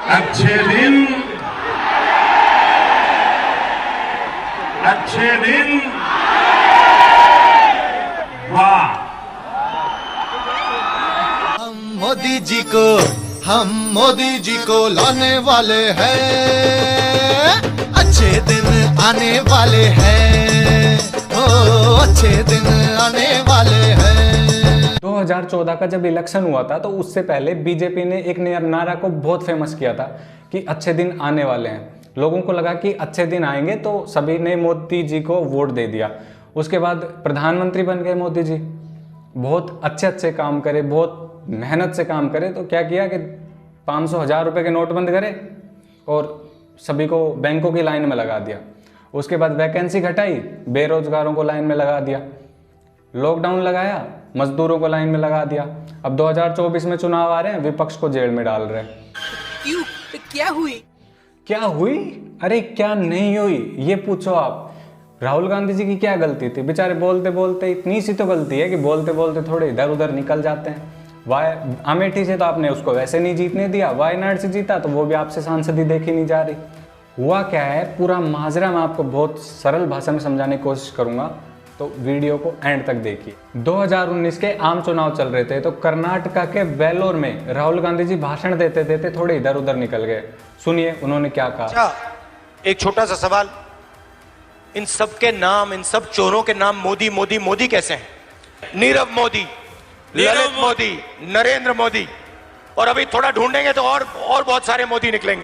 अच्छे दिन वाह। हम मोदी जी को लाने वाले हैं, अच्छे दिन आने वाले हैं, ओ अच्छे दिन आने वाले हैं। 2014 का जब इलेक्शन हुआ था तो उससे पहले बीजेपी ने एक नया नारा को बहुत फेमस किया था कि अच्छे दिन आने वाले हैं। लोगों को लगा कि अच्छे दिन आएंगे तो सभी ने मोदी जी को वोट दे दिया। उसके बाद प्रधानमंत्री बन गए मोदी जी, बहुत अच्छे काम करे, बहुत मेहनत से काम करे। तो क्या किया कि 500-1000 रुपये के नोट बंद करे और सभी को बैंकों की लाइन में लगा दिया। उसके बाद वैकेंसी घटाई, बेरोजगारों को लाइन में लगा दिया। लॉकडाउन लगाया, मजदूरों को लाइन में लगा दिया। अब 2024 में चुनाव आ रहे हैं, विपक्ष को जेल में डाल रहे हैं। क्यों? क्या हुई? अरे क्या नहीं हुई ये पूछो आप। राहुल गांधी जी की क्या गलती थी? बेचारे बोलते बोलते इतनी सी तो गलती है कि बोलते बोलते थोड़े इधर उधर निकल जाते हैं। अमेठी से तो आपने उसको वैसे नहीं जीतने दिया, वायनाड से जीता तो वो भी आपसे सांसदी देखी नहीं जा रही। हुआ क्या है पूरा माजरा मैं आपको बहुत सरल भाषा में समझाने की कोशिश करूंगा, तो वीडियो को एंड तक देखिए। 2019 के आम चुनाव चल रहे थे तो कर्नाटका के वेलोर में राहुल गांधी जी भाषण देते देते थोड़े इधर उधर निकल गए। सुनिए उन्होंने क्या कहा। एक छोटा सा सवाल, इन सब के नाम, इन सब चोरों के नाम मोदी मोदी मोदी कैसे हैं? नीरव मोदी, ललित मोदी, नरेंद्र मोदी, और अभी थोड़ा ढूंढेंगे तो और बहुत सारे मोदी निकलेंगे।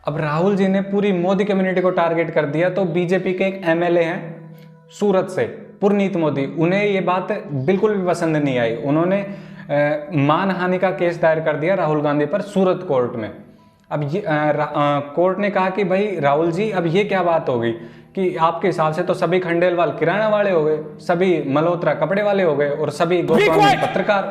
अब राहुल जी ने पूरी मोदी कम्युनिटी को टारगेट कर दिया। तो बीजेपी के एक एमएलए हैं सूरत से, पुरनीत मोदी, उन्हें ये बात बिल्कुल भी पसंद नहीं आई। उन्होंने मानहानि का केस दायर कर दिया राहुल गांधी पर सूरत कोर्ट में। अब ये कोर्ट ने कहा कि भाई राहुल जी, अब ये क्या बात हो गई कि आपके हिसाब से तो सभी खंडेलवाल किराना वाले हो गए, सभी मल्होत्रा कपड़े वाले हो गए और सभी गोस्वामी पत्रकार।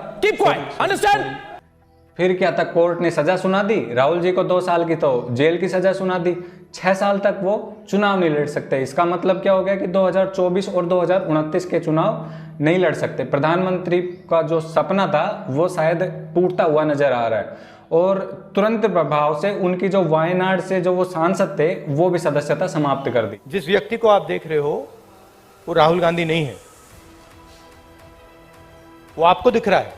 फिर क्या था, कोर्ट ने सजा सुना दी राहुल जी को, 2 साल की तो जेल की सजा सुना दी, 6 साल तक वो चुनाव नहीं लड़ सकते। इसका मतलब क्या हो गया कि 2024 और 2029 के चुनाव नहीं लड़ सकते। प्रधानमंत्री का जो सपना था वो शायद टूटता हुआ नजर आ रहा है। और तुरंत प्रभाव से उनकी जो वायनाड से जो वो सांसद थे वो भी सदस्यता समाप्त कर दी। जिस व्यक्ति को आप देख रहे हो वो राहुल गांधी नहीं है, वो आपको दिख रहा है।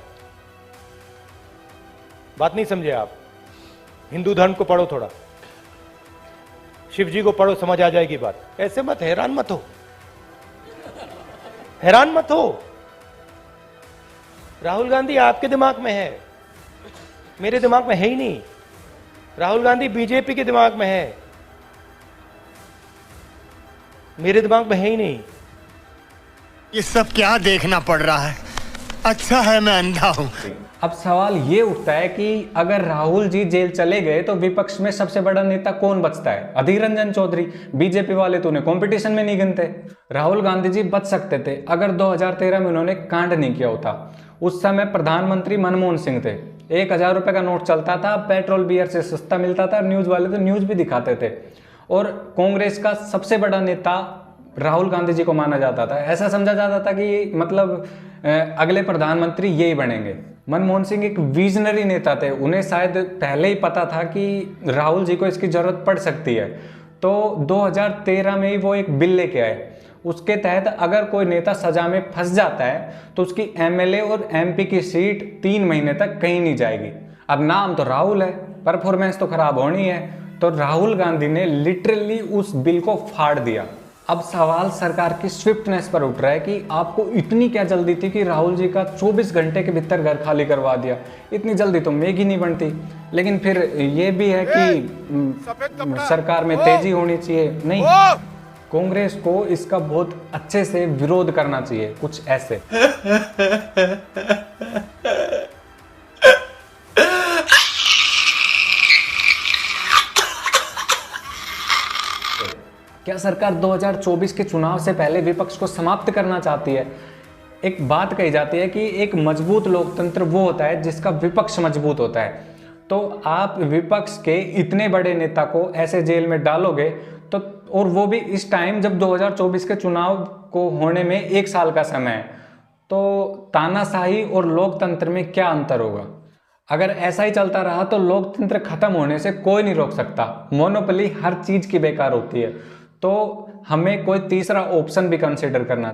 बात नहीं समझे आप? हिंदू धर्म को पढ़ो, थोड़ा शिव जी को पढ़ो, समझ आ जाएगी बात। ऐसे मत, हैरान मत हो, हैरान मत हो। राहुल गांधी आपके दिमाग में है, मेरे दिमाग में है ही नहीं। राहुल गांधी बीजेपी के दिमाग में है, मेरे दिमाग में है ही नहीं। ये सब क्या देखना पड़ रहा है? अच्छा है मैं अंधा हूं। अब सवाल ये उठता है कि अगर राहुल जी जेल चले गए तो विपक्ष में सबसे बड़ा नेता कौन बचता है? अधीर रंजन चौधरी। बीजेपी वाले तो उन्हें कंपटीशन में नहीं गिनते। राहुल गांधी जी बच सकते थे अगर 2013 में उन्होंने कांड नहीं किया होता। उस समय प्रधानमंत्री मनमोहन सिंह थे। 1000 रुपए का नोट चलता था, पेट्रोल बियर से सस्ता मिलता था, न्यूज वाले तो न्यूज भी दिखाते थे। और कांग्रेस का सबसे बड़ा नेता राहुल गांधी जी को माना जाता था। ऐसा समझा जाता था कि मतलब अगले प्रधानमंत्री यही बनेंगे। मनमोहन सिंह एक विजनरी नेता थे, उन्हें शायद पहले ही पता था कि राहुल जी को इसकी जरूरत पड़ सकती है। तो 2013 में ही वो एक बिल लेके आए। उसके तहत अगर कोई नेता सजा में फंस जाता है तो उसकी एमएलए और एमपी की सीट 3 महीने तक कहीं नहीं जाएगी। अब नाम तो राहुल है, परफॉर्मेंस तो खराब होनी है। तो राहुल गांधी ने लिटरली उस बिल को फाड़ दिया। अब सवाल सरकार की स्विफ्टनेस पर उठ रहा है कि आपको इतनी क्या जल्दी थी कि राहुल जी का 24 घंटे के भीतर घर खाली करवा दिया? इतनी जल्दी तो मैगी नहीं बनती। लेकिन फिर ये भी है कि सरकार में तेजी होनी चाहिए। नहीं, कांग्रेस को इसका बहुत अच्छे से विरोध करना चाहिए, कुछ ऐसे। क्या सरकार 2024 के चुनाव से पहले विपक्ष को समाप्त करना चाहती है? एक बात कही जाती है कि एक मजबूत लोकतंत्र वो होता है जिसका विपक्ष मजबूत होता है। तो आप विपक्ष के इतने बड़े नेता को ऐसे जेल में डालोगे तो, और वो भी इस टाइम जब 2024 के चुनाव को होने में 1 साल का समय है, तो तानाशाही और लोकतंत्र में क्या अंतर होगा? अगर ऐसा ही चलता रहा तो लोकतंत्र खत्म होने से कोई नहीं रोक सकता। मोनोपोली हर चीज की बेकार होती है, तो हमें कोई तीसरा ऑप्शन भी कंसिडर करना